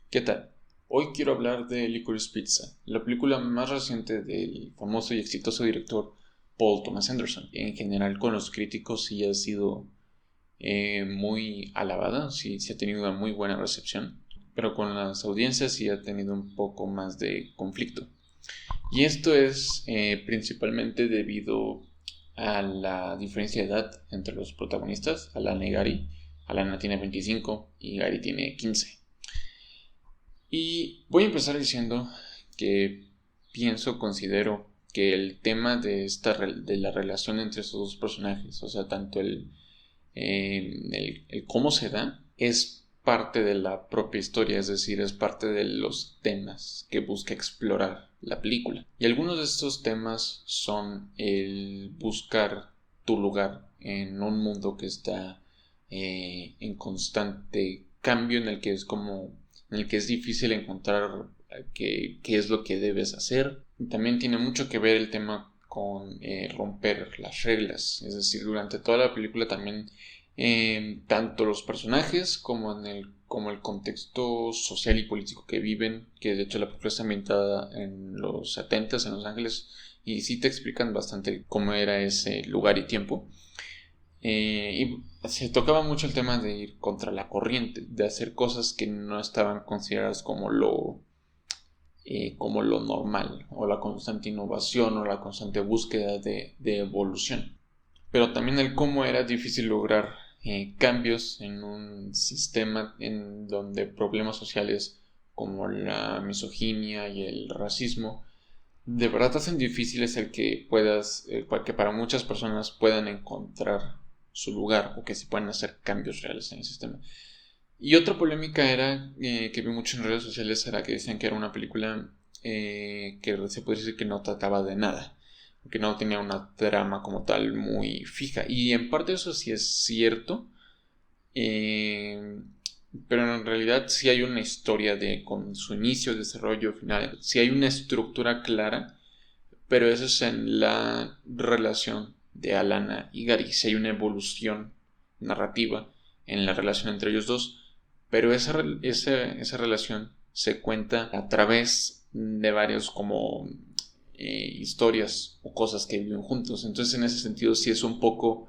¿Qué tal? Hoy quiero hablar de Licorice Pizza, la película más reciente del famoso y exitoso director Paul Thomas Anderson. En general con los críticos sí ha sido muy alabada, sí ha tenido una muy buena recepción, pero con las audiencias sí ha tenido un poco más de conflicto. Y esto es principalmente debido a la diferencia de edad entre los protagonistas, Alana y Gary. Alana tiene 25 y Gary tiene 15. Y voy a empezar diciendo que considero que el tema de la relación entre estos dos personajes, o sea, tanto el cómo se da, es parte de la propia historia, es decir, es parte de los temas que busca explorar la película. Y algunos de estos temas son el buscar tu lugar en un mundo que está en constante cambio, en el que es difícil encontrar qué es lo que debes hacer. También tiene mucho que ver el tema con romper las reglas, es decir, durante toda la película también tanto los personajes como el contexto social y político que viven, que de hecho la película está ambientada en los 70 en Los Ángeles y sí te explican bastante cómo era ese lugar y tiempo. Y se tocaba mucho el tema de ir contra la corriente, de hacer cosas que no estaban consideradas como lo normal, o la constante innovación, o la constante búsqueda de evolución. Pero también el cómo era difícil lograr cambios en un sistema en donde problemas sociales como la misoginia y el racismo de verdad hacen difíciles el que que para muchas personas puedan encontrar su lugar o que se puedan hacer cambios reales en el sistema. Y otra polémica era que vi mucho en redes sociales era que decían que era una película que se puede decir que no trataba de nada, que no tenía una trama como tal muy fija. Y en parte eso sí es cierto, eh, pero en realidad sí hay una historia con su inicio, desarrollo, final, sí hay una estructura clara, pero eso es en la relación de Alana y Gary, sí hay una evolución narrativa en la relación entre ellos dos, pero esa relación se cuenta a través de varios como historias o cosas que viven juntos. Entonces en ese sentido sí es un poco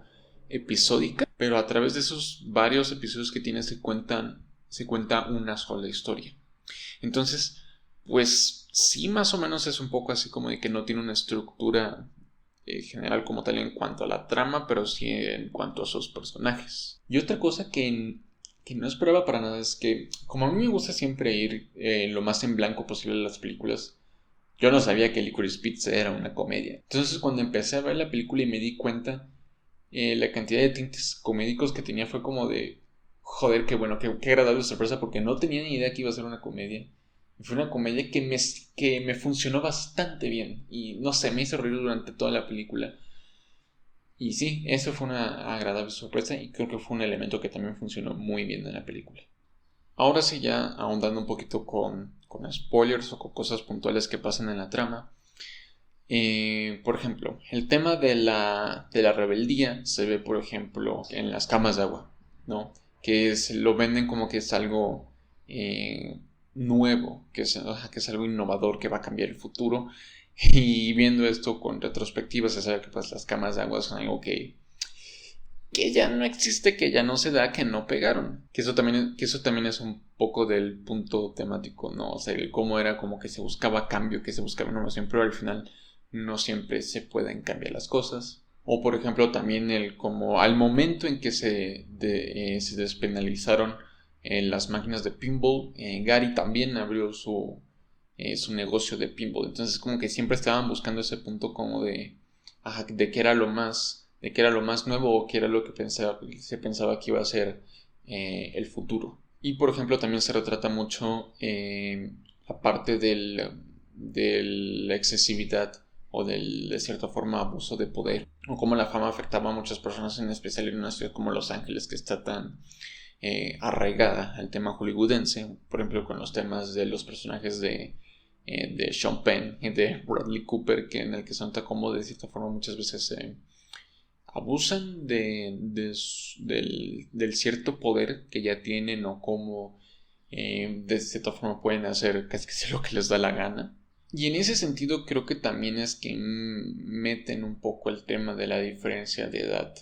episódica, pero a través de esos varios episodios que tiene se cuenta una sola historia. Entonces, pues sí, más o menos es un poco así como de que no tiene una estructura general como tal en cuanto a la trama, pero sí en cuanto a sus personajes. Y otra cosa que no esperaba para nada es que, como a mí me gusta siempre ir lo más en blanco posible a las películas, yo no sabía que Licorice Pizza era una comedia. Entonces, cuando empecé a ver la película y me di cuenta, la cantidad de tintes comédicos que tenía fue como de, joder, qué bueno, qué agradable sorpresa, porque no tenía ni idea que iba a ser una comedia. Y fue una comedia que me funcionó bastante bien. Y no sé, me hizo reír durante toda la película. Y sí, eso fue una agradable sorpresa y creo que fue un elemento que también funcionó muy bien en la película. Ahora sí, ya ahondando un poquito con spoilers o con cosas puntuales que pasan en la trama. Por ejemplo, el tema de la rebeldía se ve, por ejemplo, en las camas de agua, ¿no? Lo venden como que es algo eh, nuevo, que es algo innovador, que va a cambiar el futuro. Y viendo esto con retrospectiva, se sabe que pues, las camas de agua son algo que ya no existe, que ya no se da, que no pegaron. Que eso también es un poco del punto temático, ¿no? O sea, el cómo era como que se buscaba cambio, que se buscaba innovación, pero al final no siempre se pueden cambiar las cosas. O por ejemplo también el como al momento en que se despenalizaron las máquinas de pinball, Gary también abrió su negocio de pinball. Entonces como que siempre estaban buscando ese punto como de qué era de qué era lo más nuevo o qué era lo que se pensaba que iba a ser el futuro. Y por ejemplo también se retrata mucho la parte de la excesividad o de cierta forma abuso de poder o cómo la fama afectaba a muchas personas, en especial en una ciudad como Los Ángeles que está tan arraigada al tema hollywoodense, por ejemplo con los temas de los personajes de Sean Penn y de Bradley Cooper, que en el que se nota como de cierta forma muchas veces abusan del cierto poder que ya tienen o como de cierta forma pueden hacer casi que lo que les da la gana. Y en ese sentido creo que también es que meten un poco el tema de la diferencia de edad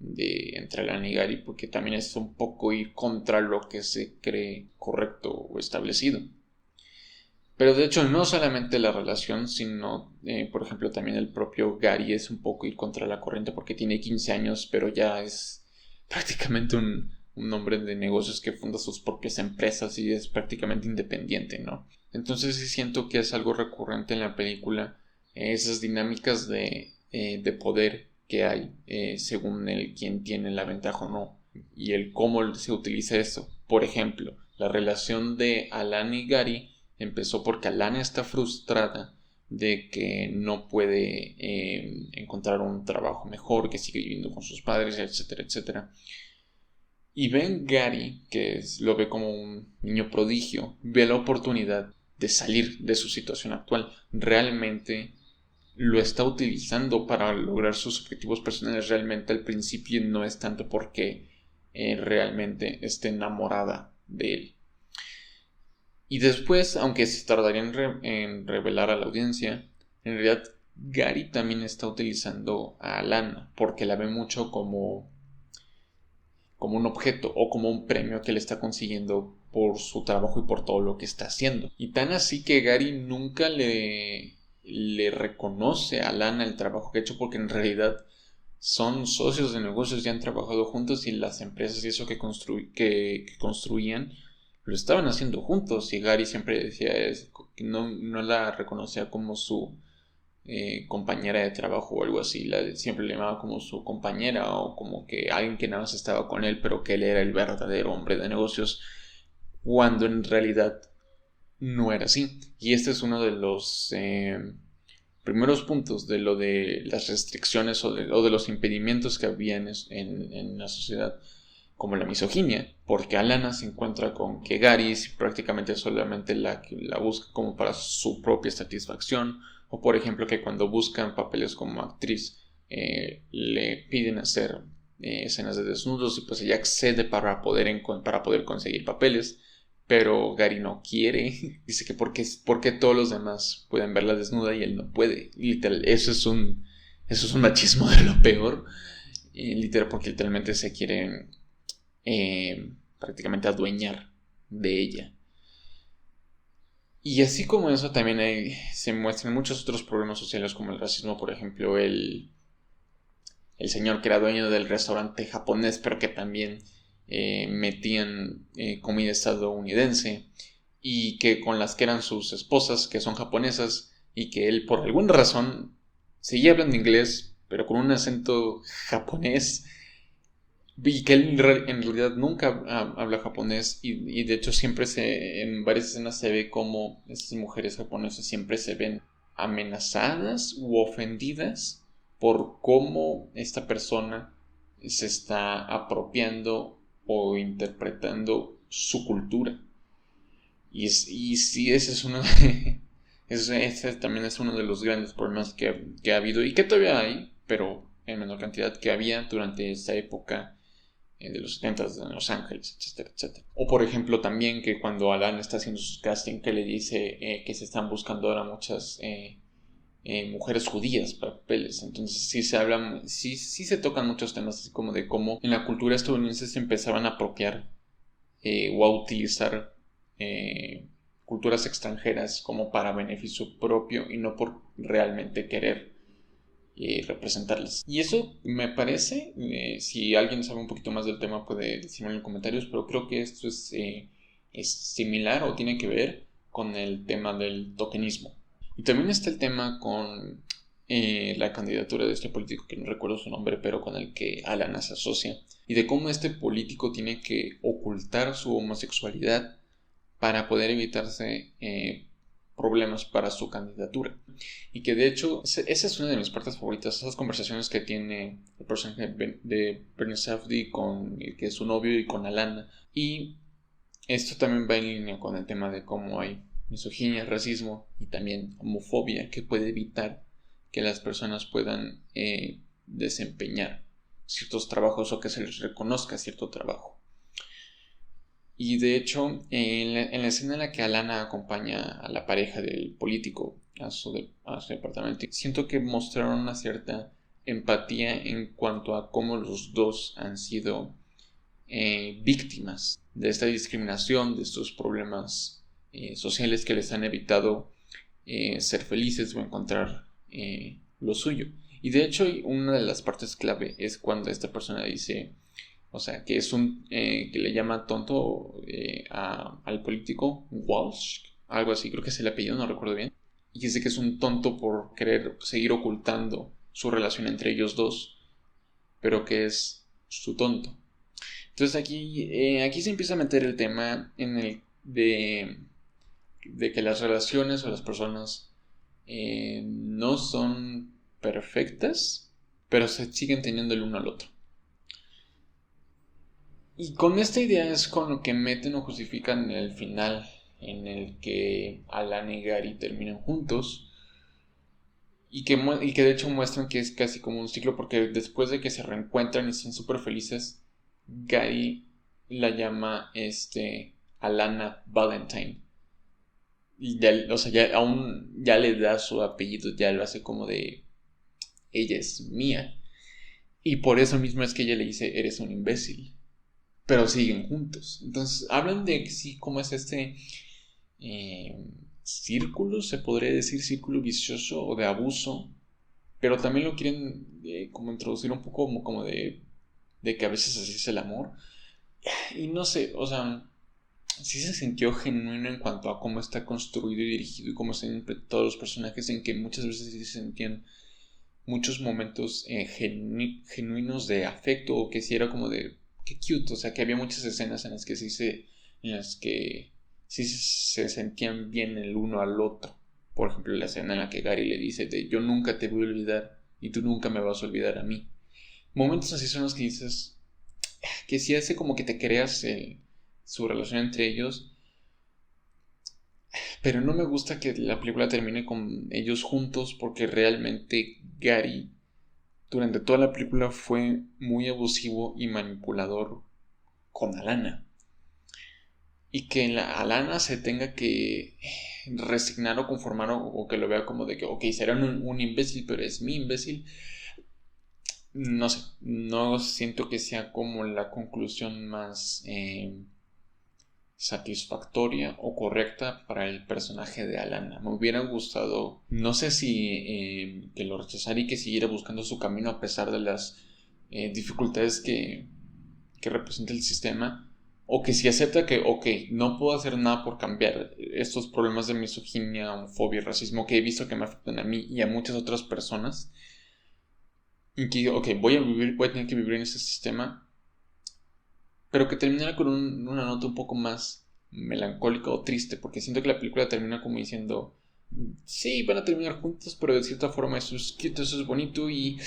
entre Alana y Gary, porque también es un poco ir contra lo que se cree correcto o establecido. Pero de hecho no solamente la relación, sino por ejemplo también el propio Gary es un poco ir contra la corriente porque tiene 15 años, pero ya es prácticamente un hombre de negocios que funda sus propias empresas y es prácticamente independiente, ¿no? Entonces sí siento que es algo recurrente en la película, esas dinámicas de poder que hay según el quien tiene la ventaja o no, y el cómo se utiliza eso. Por ejemplo, la relación de Alana y Gary empezó porque Alana está frustrada de que no puede encontrar un trabajo mejor, que sigue viviendo con sus padres, etcétera, etcétera. Y Gary, que lo ve como un niño prodigio, ve la oportunidad de salir de su situación actual. Realmente lo está utilizando para lograr sus objetivos personales. Realmente al principio no es tanto porque realmente esté enamorada de él. Y después, aunque se tardaría en revelar a la audiencia, en realidad Gary también está utilizando a Alana porque la ve mucho como un objeto o como un premio que le está consiguiendo por su trabajo y por todo lo que está haciendo. Y tan así que Gary nunca le reconoce a Alana el trabajo que ha hecho porque en realidad son socios de negocios y han trabajado juntos y las empresas y eso que construían lo estaban haciendo juntos y Gary siempre decía que no la reconocía como su compañera de trabajo o algo así, siempre le llamaba como su compañera o como que alguien que nada más estaba con él pero que él era el verdadero hombre de negocios cuando en realidad no era así. Y este es uno de los primeros puntos de lo de las restricciones o de los impedimentos que había en la sociedad, como la misoginia, porque Alana se encuentra con que Gary prácticamente solamente la busca como para su propia satisfacción, o por ejemplo que cuando buscan papeles como actriz le piden hacer escenas de desnudos y pues ella accede para poder conseguir papeles, pero Gary no quiere. Dice que porque todos los demás pueden verla desnuda y él no puede. Literal, eso es un machismo de lo peor. Literal, porque literalmente se quiere prácticamente adueñar de ella. Y así como eso también se muestran muchos otros problemas sociales como el racismo, por ejemplo, el señor que era dueño del restaurante japonés, pero que también metían comida estadounidense y que con las que eran sus esposas, que son japonesas, y que él por alguna razón seguía hablando inglés, pero con un acento japonés, y que él en realidad nunca habla japonés, y de hecho siempre en varias escenas se ve como esas mujeres japonesas siempre se ven amenazadas u ofendidas por cómo esta persona se está apropiando o interpretando su cultura. Y sí, ese es uno de, ese también es uno de los grandes problemas que ha habido y que todavía hay, pero en menor cantidad que había durante esta época de los 70 en Los Ángeles, etcétera, etcétera. O por ejemplo también que cuando Alan está haciendo su casting que le dice que se están buscando ahora muchas mujeres judías para papeles. Entonces sí se habla, sí se tocan muchos temas así como de cómo en la cultura estadounidense se empezaban a apropiar o a utilizar culturas extranjeras como para beneficio propio y no por realmente querer representarlas. Y eso me parece, si alguien sabe un poquito más del tema puede decirme en los comentarios, pero creo que esto es similar o tiene que ver con el tema del tokenismo. Y también está el tema con la candidatura de este político que no recuerdo su nombre, pero con el que Alana se asocia, y de cómo este político tiene que ocultar su homosexualidad para poder evitarse problemas para su candidatura. Y que de hecho, esa es una de mis partes favoritas, esas conversaciones que tiene el personaje de Bernie Safdie con el que es su novio y con Alana. Y esto también va en línea con el tema de cómo hay misoginia, racismo y también homofobia que puede evitar que las personas puedan desempeñar ciertos trabajos o que se les reconozca cierto trabajo. Y de hecho, en la escena en la que Alana acompaña a la pareja del político a su departamento, siento que mostraron una cierta empatía en cuanto a cómo los dos han sido víctimas de esta discriminación, de estos problemas sociales que les han evitado ser felices o encontrar lo suyo. Y de hecho, una de las partes clave es cuando esta persona dice, o sea, que es que le llama tonto al político Walsh, algo así, creo que es el apellido, no recuerdo bien, y dice que es un tonto por querer seguir ocultando su relación entre ellos dos, pero que es su tonto. Entonces aquí se empieza a meter el tema de que las relaciones o las personas no son perfectas, pero se siguen teniendo el uno al otro. Y con esta idea es con lo que meten o justifican el final en el que Alan y Gary terminan juntos y que de hecho muestran que es casi como un ciclo porque después de que se reencuentran y son súper felices, Gary la llama Alana Valentine y ya, o sea, ya le da su apellido, ya lo hace como de ella es mía y por eso mismo es que ella le dice eres un imbécil. Pero siguen juntos. Entonces, hablan de sí, cómo es eh, círculo, se podría decir círculo vicioso o de abuso, pero también lo quieren como introducir un poco como de que a veces así es el amor. Y no sé, o sea, sí se sintió genuino en cuanto a cómo está construido y dirigido y cómo están interpretados los personajes, en que muchas veces sí se sentían muchos momentos genuinos de afecto o que sí era como de qué cute, o sea que había muchas escenas en las que sí se sentían bien el uno al otro. Por ejemplo, la escena en la que Gary le dice de yo nunca te voy a olvidar y tú nunca me vas a olvidar a mí. Momentos así son los que dices que sí hace como que te creas su relación entre ellos, pero no me gusta que la película termine con ellos juntos porque realmente Gary durante toda la película fue muy abusivo y manipulador con Alana. Y que Alana se tenga que resignar o conformar o que lo vea como de que, ok, será un imbécil, pero es mi imbécil. No sé, no siento que sea como la conclusión más satisfactoria o correcta para el personaje de Alana. Me hubiera gustado, no sé si que lo rechazara y que siguiera buscando su camino a pesar de las dificultades que representa el sistema, o que si acepta que, ok, no puedo hacer nada por cambiar estos problemas de misoginia, homofobia y racismo que he visto que me afectan a mí y a muchas otras personas, y que, ok, voy a tener que vivir en ese sistema, pero que terminara con una nota un poco más melancólica o triste, porque siento que la película termina como diciendo, sí, van a terminar juntos, pero de cierta forma eso es cute, eso es bonito, y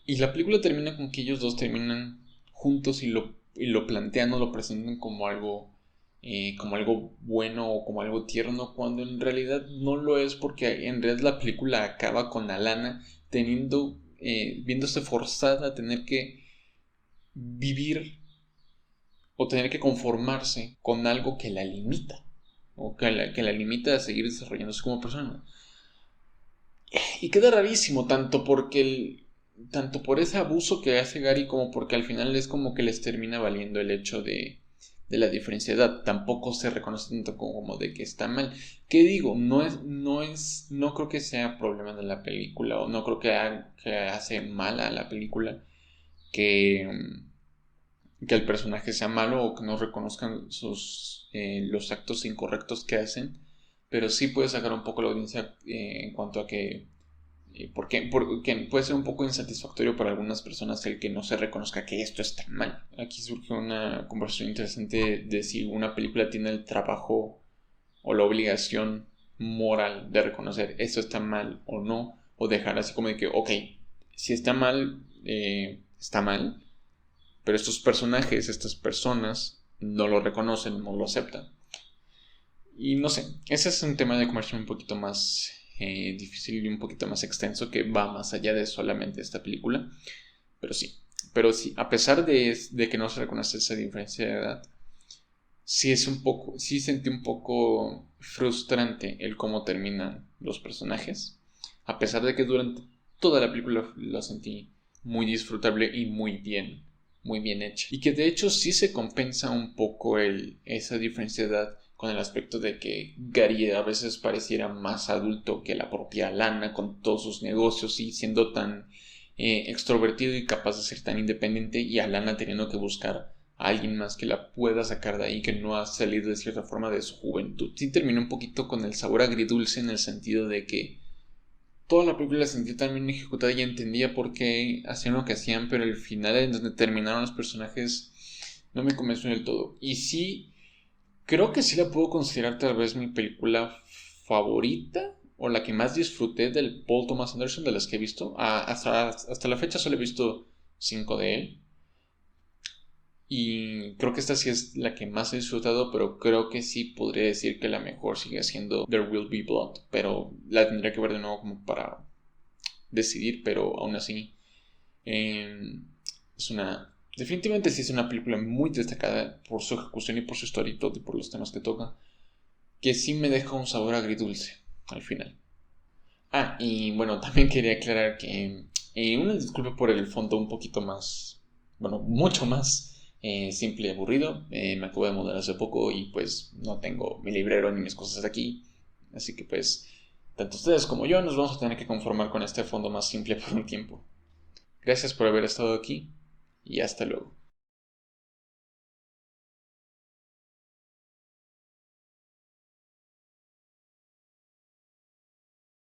la película termina con que ellos dos terminan juntos y lo plantean o lo presentan como algo bueno o como algo tierno, cuando en realidad no lo es, porque en realidad la película acaba con Alana viéndose forzada a tener que vivir o tener que conformarse con algo que la limita o que la limita a seguir desarrollándose como persona. Y queda rarísimo, tanto por ese abuso que hace Gary como porque al final es como que les termina valiendo el hecho de la diferencia de edad. Tampoco se reconoce tanto como de que está mal. ¿Qué digo? No creo que sea problema de la película o no creo que hace mal a la película que el personaje sea malo o que no reconozcan los actos incorrectos que hacen, pero sí puede sacar un poco la audiencia en cuanto a que porque puede ser un poco insatisfactorio para algunas personas el que no se reconozca que esto está mal. Aquí surge una conversación interesante de si una película tiene el trabajo o la obligación moral de reconocer esto está mal o no, o dejar así como de que, ok, si está mal, está mal, pero estos personajes, estas personas, no lo reconocen, no lo aceptan. Y no sé, ese es un tema de conversación un poquito más difícil y un poquito más extenso que va más allá de solamente esta película. Pero sí, a pesar de que no se reconoce esa diferencia de edad, sí sentí un poco frustrante el cómo terminan los personajes, a pesar de que durante toda la película la sentí muy disfrutable y muy bien hecha. Y que de hecho sí se compensa un poco esa diferencia de edad con el aspecto de que Gary a veces pareciera más adulto que la propia Lana con todos sus negocios y siendo tan extrovertido y capaz de ser tan independiente, y a Lana teniendo que buscar a alguien más que la pueda sacar de ahí, que no ha salido de cierta forma de su juventud. Sí terminó un poquito con el sabor agridulce en el sentido de que toda la película la sentí tan bien ejecutada y entendía por qué hacían lo que hacían, pero el final en donde terminaron los personajes no me convenció del todo. Y sí, creo que sí la puedo considerar tal vez mi película favorita o la que más disfruté del Paul Thomas Anderson de las que he visto. Hasta la fecha solo he visto 5 de él. Y creo que esta sí es la que más he disfrutado, pero creo que sí podría decir que la mejor sigue siendo There Will Be Blood. Pero la tendría que ver de nuevo como para decidir, pero aún así es una... Definitivamente sí es una película muy destacada por su ejecución y por su historia y todo y por los temas que toca, que sí me deja un sabor agridulce al final. Ah, y bueno, también quería aclarar que una disculpa por el fondo un poquito más, bueno, mucho más simple y aburrido. Me acabo de mudar hace poco y pues no tengo mi librero ni mis cosas aquí. Así que pues, tanto ustedes como yo nos vamos a tener que conformar con este fondo más simple por un tiempo. Gracias por haber estado aquí y hasta luego.